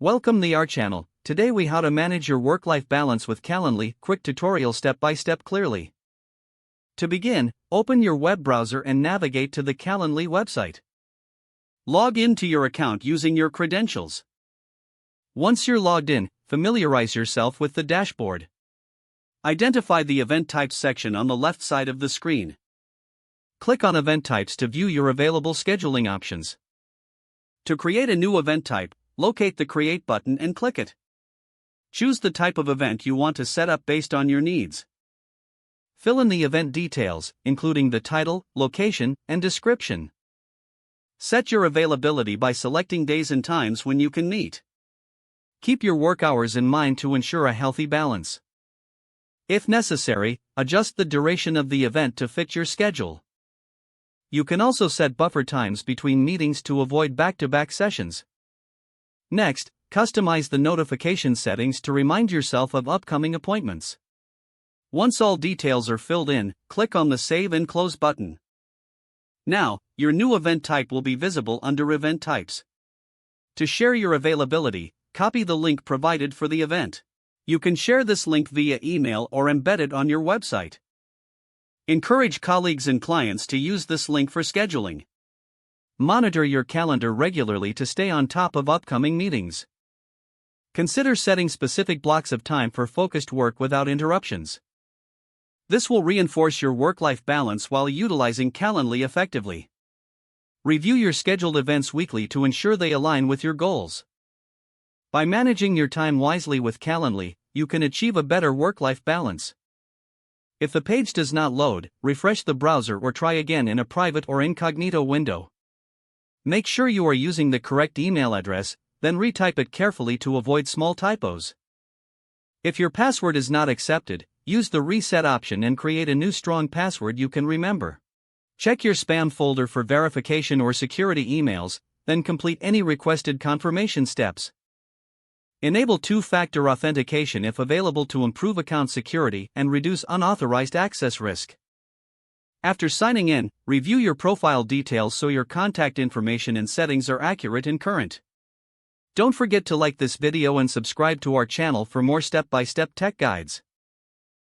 Welcome to our channel. Today we how to manage your work-life balance with Calendly, quick tutorial step-by-step clearly. To begin, open your web browser and navigate to the Calendly website. Log in to your account using your credentials. Once you're logged in, familiarize yourself with the dashboard. Identify the Event Types section on the left side of the screen. Click on Event Types to view your available scheduling options. To create a new event type, locate the Create button and click it. Choose the type of event you want to set up based on your needs. Fill in the event details, including the title, location, and description. Set your availability by selecting days and times when you can meet. Keep your work hours in mind to ensure a healthy balance. If necessary, adjust the duration of the event to fit your schedule. You can also set buffer times between meetings to avoid back-to-back sessions. Next, customize the notification settings to remind yourself of upcoming appointments. Once all details are filled in, click on the Save and Close button. Now, your new event type will be visible under Event Types. To share your availability, copy the link provided for the event. You can share this link via email or embed it on your website. Encourage colleagues and clients to use this link for scheduling. Monitor your calendar regularly to stay on top of upcoming meetings. Consider setting specific blocks of time for focused work without interruptions. This will reinforce your work-life balance while utilizing Calendly effectively. Review your scheduled events weekly to ensure they align with your goals. By managing your time wisely with Calendly, you can achieve a better work-life balance. If the page does not load, refresh the browser or try again in a private or incognito window. Make sure you are using the correct email address, then retype it carefully to avoid small typos. If your password is not accepted, use the reset option and create a new strong password you can remember. Check your spam folder for verification or security emails, then complete any requested confirmation steps. Enable two-factor authentication if available to improve account security and reduce unauthorized access risk. After signing in, review your profile details so your contact information and settings are accurate and current. Don't forget to like this video and subscribe to our channel for more step-by-step tech guides.